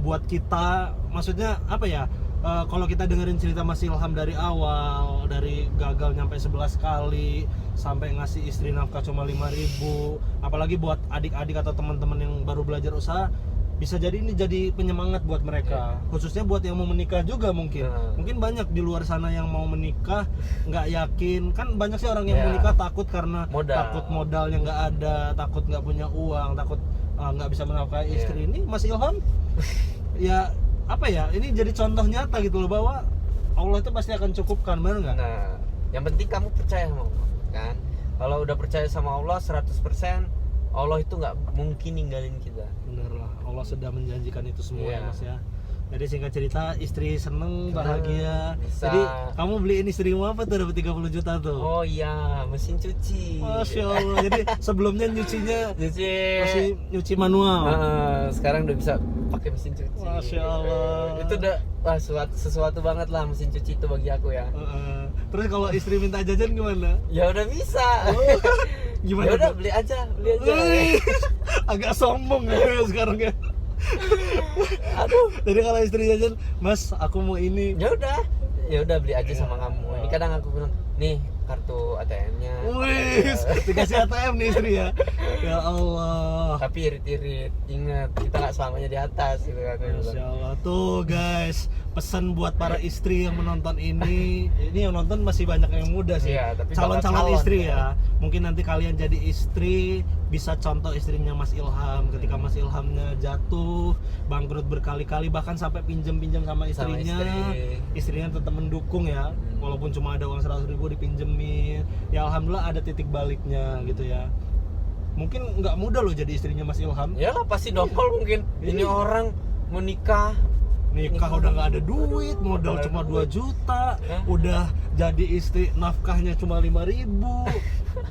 [SPEAKER 2] buat kita, maksudnya apa ya? Kalau kita dengerin cerita Mas Ilham dari awal, dari gagal nyampe 11 kali sampai ngasih istri nafkah cuma 5.000, apalagi buat adik-adik atau teman-teman yang baru belajar usaha, bisa jadi ini jadi penyemangat buat mereka, khususnya buat yang mau menikah juga mungkin. Mungkin banyak di luar sana yang mau menikah nggak yakin, kan banyak sih orang yang menikah takut karena takut modalnya nggak ada, takut nggak punya uang, takut nggak bisa menafkahi istri. Ini Mas Ilham ya apa ya, ini jadi contoh nyata gitu loh bahwa Allah itu pasti akan cukupkan, benar nggak?
[SPEAKER 1] Nah, yang penting kamu percaya sama Allah kan. Kalau udah percaya sama Allah 100%, Allah itu nggak mungkin ninggalin kita.
[SPEAKER 2] Bener lah, Allah sudah menjanjikan itu semua ya Mas ya. Jadi singkat cerita, istri seneng, bahagia.
[SPEAKER 1] Bisa.
[SPEAKER 2] Jadi kamu beliin istrimu apa tuh dapat 30 juta tuh?
[SPEAKER 1] Oh iya, mesin cuci.
[SPEAKER 2] Masya Allah. Jadi sebelumnya nyucinya masih nyuci manual.
[SPEAKER 1] Sekarang udah bisa pakai mesin cuci.
[SPEAKER 2] Masya Allah.
[SPEAKER 1] Itu udah sesuatu banget lah mesin cuci itu bagi aku ya.
[SPEAKER 2] Terus kalau istri minta jajan gimana?
[SPEAKER 1] Ya udah bisa.
[SPEAKER 2] Gimana?
[SPEAKER 1] Ya udah beli aja.
[SPEAKER 2] Agak sombong ya sekarang ya. Aduh. Jadi kalau istri jajan, Mas, aku mau ini.
[SPEAKER 1] Ya udah beli aja sama kamu. Ini kadang aku bilang, nih kartu ATM-nya.
[SPEAKER 2] Wih, dikasih ATM nih istri ya. Ya Allah.
[SPEAKER 1] Tapi irit-irit, ingat kita nggak selamanya di atas gitu kan.
[SPEAKER 2] Masya Allah. Tuh guys, pesan buat para istri yang menonton ini yang nonton masih banyak yang muda sih.
[SPEAKER 1] Iya, tapi
[SPEAKER 2] calon istri ya. Mungkin nanti kalian jadi istri, bisa contoh istrinya Mas Ilham ketika Mas Ilhamnya jatuh, bangkrut berkali-kali, bahkan sampai pinjam-pinjam sama istrinya. Istrinya tetap mendukung ya, walaupun cuma ada uang 100.000 dipinjemin. Ya alhamdulillah ada titik baliknya gitu ya. Mungkin nggak mudah loh jadi istrinya Mas Ilham.
[SPEAKER 1] Ya lah pasti dongkol mungkin. Ini orang mau nikah
[SPEAKER 2] udah nggak ada duit, modal cuma 2 juta, udah jadi istri nafkahnya cuma 5.000.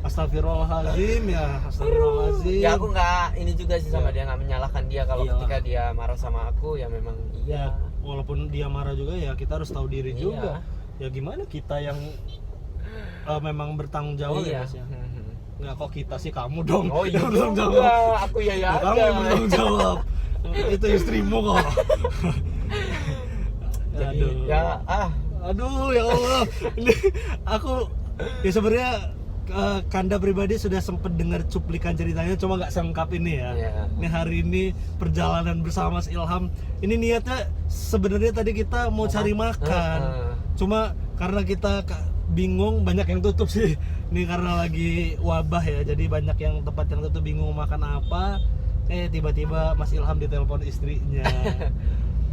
[SPEAKER 2] Astagfirullahaladzim ya, astagfirullahaladzim.
[SPEAKER 1] Ya aku nggak ini juga sih sama dia, nggak menyalahkan dia kalau ketika dia marah sama aku ya memang
[SPEAKER 2] iya. Walaupun dia marah juga ya kita harus tahu diri juga. Ya gimana kita yang memang bertanggung jawab ya Mas ya. Nggak kok kita sih, kamu dong.
[SPEAKER 1] Oh iya
[SPEAKER 2] bertanggung
[SPEAKER 1] jawab. Aku ya
[SPEAKER 2] kamu yang bertanggung jawab. Itu istrimu kok.
[SPEAKER 1] Jadi
[SPEAKER 2] aduh ya Allah. Ini aku ya sebenarnya Kanda pribadi sudah sempat dengar cuplikan ceritanya, cuma nggak selengkap ini ya. Ini hari ini perjalanan bersama Mas Ilham. Ini niatnya sebenarnya tadi kita mau cari makan, cuma karena kita bingung, banyak yang tutup sih. Ini karena lagi wabah ya, jadi banyak yang tempat yang tutup, bingung makan apa. Tiba-tiba Mas Ilham ditelepon istrinya.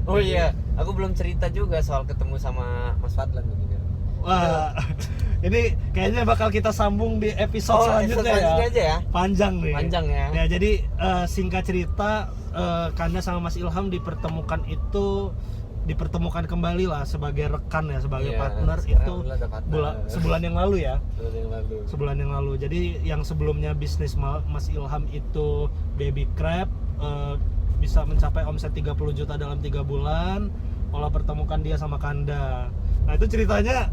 [SPEAKER 1] Oh iya, aku belum cerita juga soal ketemu sama Mas Fadlan ini kan.
[SPEAKER 2] Wah, ini kayaknya bakal kita sambung di episode selanjutnya ya.
[SPEAKER 1] Aja ya.
[SPEAKER 2] Panjang nih.
[SPEAKER 1] Panjang ya.
[SPEAKER 2] Ya jadi singkat cerita, Kanda sama Mas Ilham dipertemukan kembali lah sebagai rekan ya, sebagai partner itu sebulan yang lalu ya. Sebulan yang lalu. Jadi yang sebelumnya bisnis Mas Ilham itu Baby Crab, bisa mencapai omset 30 juta dalam 3 bulan. Allah pertemukan dia sama Kanda. Nah itu ceritanya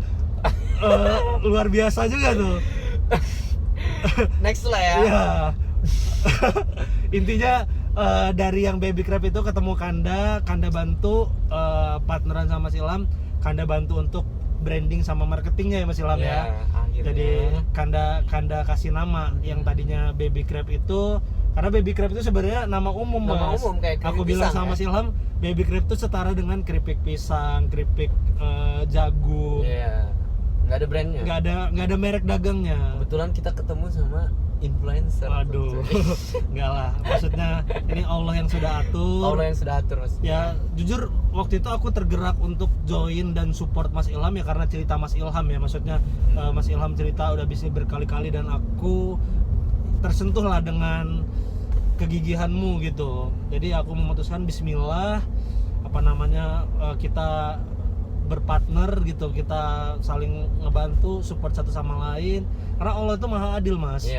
[SPEAKER 2] luar biasa juga tuh.
[SPEAKER 1] Next lah ya.
[SPEAKER 2] Iya. Intinya dari yang Baby Crab itu ketemu Kanda bantu partneran sama Mas Ilham, Kanda bantu untuk branding sama marketingnya ya Mas Ilham ya.
[SPEAKER 1] Akhirnya.
[SPEAKER 2] Jadi Kanda kasih nama yang tadinya Baby Crab itu, karena Baby Crab itu sebenarnya nama umum Mas.
[SPEAKER 1] Nama umum kayak
[SPEAKER 2] aku bilang sama Mas Ilham, Baby Crab itu setara dengan keripik pisang, keripik jagung.
[SPEAKER 1] Iya. Nggak ada brandnya.
[SPEAKER 2] Nggak ada merek dagangnya.
[SPEAKER 1] Kebetulan kita ketemu sama influencer.
[SPEAKER 2] Aduh, enggak lah. Maksudnya ini Allah yang sudah atur.
[SPEAKER 1] Allah yang sudah atur Mas.
[SPEAKER 2] Ya, jujur waktu itu aku tergerak untuk join dan support Mas Ilham ya karena cerita Mas Ilham ya. Maksudnya Mas Ilham cerita udah bisnis berkali-kali dan aku tersentuh lah dengan kegigihanmu gitu. Jadi aku memutuskan bismillah kita berpartner gitu, kita saling ngebantu, support satu sama lain karena Allah itu maha adil Mas.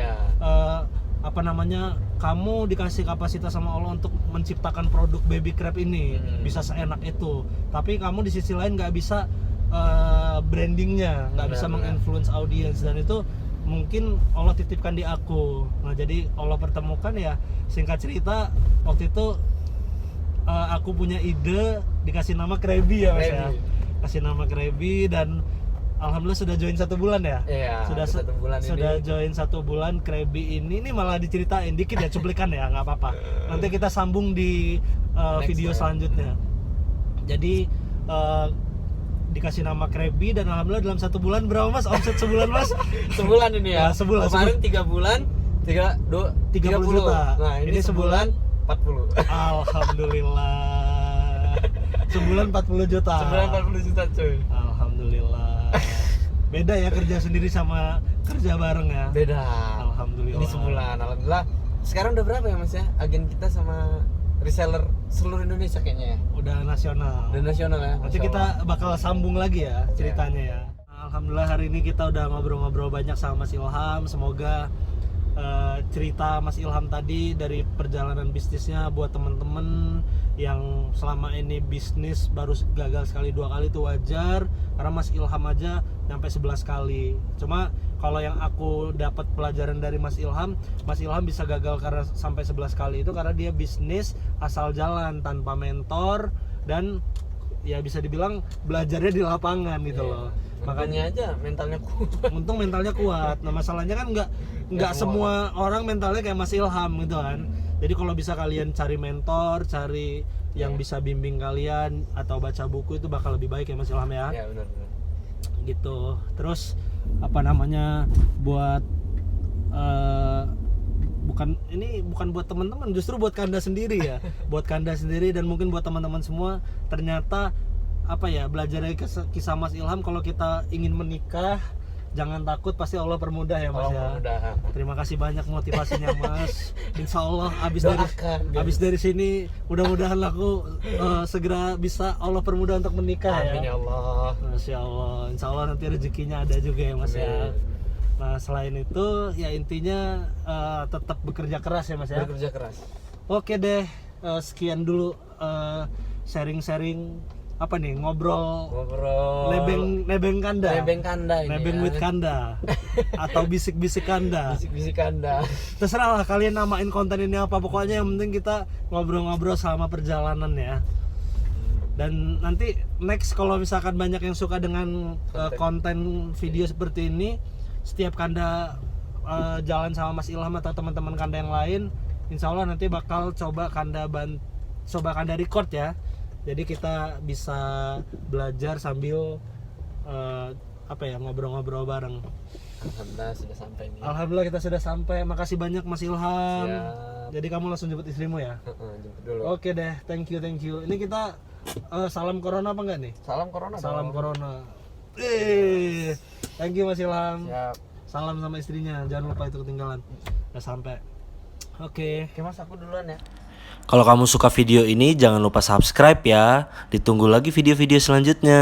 [SPEAKER 2] Kamu dikasih kapasitas sama Allah untuk menciptakan produk Baby Crab ini, bisa seenak itu, tapi kamu di sisi lain nggak bisa brandingnya, nggak bisa menginfluence audience, dan itu mungkin Allah titipkan di aku. Nah jadi Allah pertemukan ya. Singkat cerita waktu itu aku punya ide, dikasih nama Krabby ya Mas ya. Kasih nama Krabby dan alhamdulillah sudah join 1 bulan ya.
[SPEAKER 1] Iya.
[SPEAKER 2] Sudah
[SPEAKER 1] 1 bulan
[SPEAKER 2] sudah
[SPEAKER 1] ini.
[SPEAKER 2] join 1 bulan Krabby ini malah diceritain dikit ya, cuplikan ya, nggak apa-apa. Nanti kita sambung di video selanjutnya. Jadi dikasih nama Krabby dan alhamdulillah dalam 1 bulan berapa Mas omset sebulan Mas?
[SPEAKER 1] Sebulan ini ya.
[SPEAKER 2] Sebulan.
[SPEAKER 1] Kemarin 3 bulan 30
[SPEAKER 2] juta.
[SPEAKER 1] Nah, ini sebulan 40.
[SPEAKER 2] Alhamdulillah. Sebulan 40 juta.
[SPEAKER 1] Sebulan 40 juta cuy.
[SPEAKER 2] Alhamdulillah. Beda ya kerja sendiri sama kerja bareng ya.
[SPEAKER 1] Beda.
[SPEAKER 2] Alhamdulillah.
[SPEAKER 1] Ini sebulan. Alhamdulillah. Sekarang udah berapa ya Mas ya? Agen kita sama reseller seluruh Indonesia kayaknya ya.
[SPEAKER 2] Udah nasional.
[SPEAKER 1] Udah nasional ya.
[SPEAKER 2] Nanti kita bakal sambung lagi ya ceritanya ya. Alhamdulillah hari ini kita udah ngobrol-ngobrol banyak sama Mas Ilham. Semoga cerita Mas Ilham tadi dari perjalanan bisnisnya buat temen-temen yang selama ini bisnis baru gagal sekali 2 kali itu wajar, karena Mas Ilham aja sampai 11 kali. Cuma kalau yang aku dapat pelajaran dari Mas Ilham bisa gagal karena sampai 11 kali itu karena dia bisnis asal jalan tanpa mentor dan ya bisa dibilang belajarnya di lapangan gitu loh.
[SPEAKER 1] Makanya aja mentalnya kuat.
[SPEAKER 2] Untung mentalnya kuat. Nah masalahnya kan nggak semua orang mentalnya kayak Mas Ilham gitu kan. Jadi kalau bisa kalian cari mentor, cari yang bisa bimbing kalian atau baca buku itu bakal lebih baik ya Mas Ilham ya.
[SPEAKER 1] Iya benar.
[SPEAKER 2] Gitu. Terus buat bukan buat teman-teman, justru buat Kanda sendiri ya. Buat Kanda sendiri dan mungkin buat teman-teman semua, ternyata belajar dari kisah Mas Ilham, kalau kita ingin menikah jangan takut, pasti Allah permudah ya Mas ya. Terima kasih banyak motivasinya Mas. Insya Allah abis dari sini mudah-mudahan aku segera bisa Allah permudah untuk menikah.
[SPEAKER 1] Amin ya Allah.
[SPEAKER 2] Masya Allah. Insya Allah nanti rezekinya ada juga ya Mas. Amin. Ya. Nah selain itu ya intinya tetap bekerja keras ya Mas ya.
[SPEAKER 1] Bekerja keras. Oke
[SPEAKER 2] deh, sekian dulu sharing-sharing ngobrol nebeng Kanda ini nebeng with Kanda atau bisik-bisik Kanda terserah lah kalian namain konten ini apa, pokoknya yang penting kita ngobrol-ngobrol sama perjalanan ya. Dan nanti next kalau misalkan banyak yang suka dengan konten video seperti ini, setiap Kanda jalan sama Mas Ilham atau teman-teman Kanda yang lain, insya Allah nanti bakal coba Kanda record ya. Jadi kita bisa belajar sambil ngobrol-ngobrol bareng.
[SPEAKER 1] Alhamdulillah sudah sampai nih.
[SPEAKER 2] Alhamdulillah kita sudah sampai. Makasih banyak Mas Ilham.
[SPEAKER 1] Ya.
[SPEAKER 2] Jadi kamu langsung jemput istrimu ya?
[SPEAKER 1] Jemput dulu.
[SPEAKER 2] Oke deh, thank you. Ini kita salam corona apa enggak nih?
[SPEAKER 1] Salam corona.
[SPEAKER 2] Salam
[SPEAKER 1] dong.
[SPEAKER 2] corona. Thank you Mas Ilham.
[SPEAKER 1] Siap.
[SPEAKER 2] Salam sama istrinya, jangan lupa itu ketinggalan. Udah sampai. Oke.
[SPEAKER 1] Oke Mas, aku duluan ya.
[SPEAKER 3] Kalau kamu suka video ini jangan lupa subscribe ya. Ditunggu lagi video-video selanjutnya.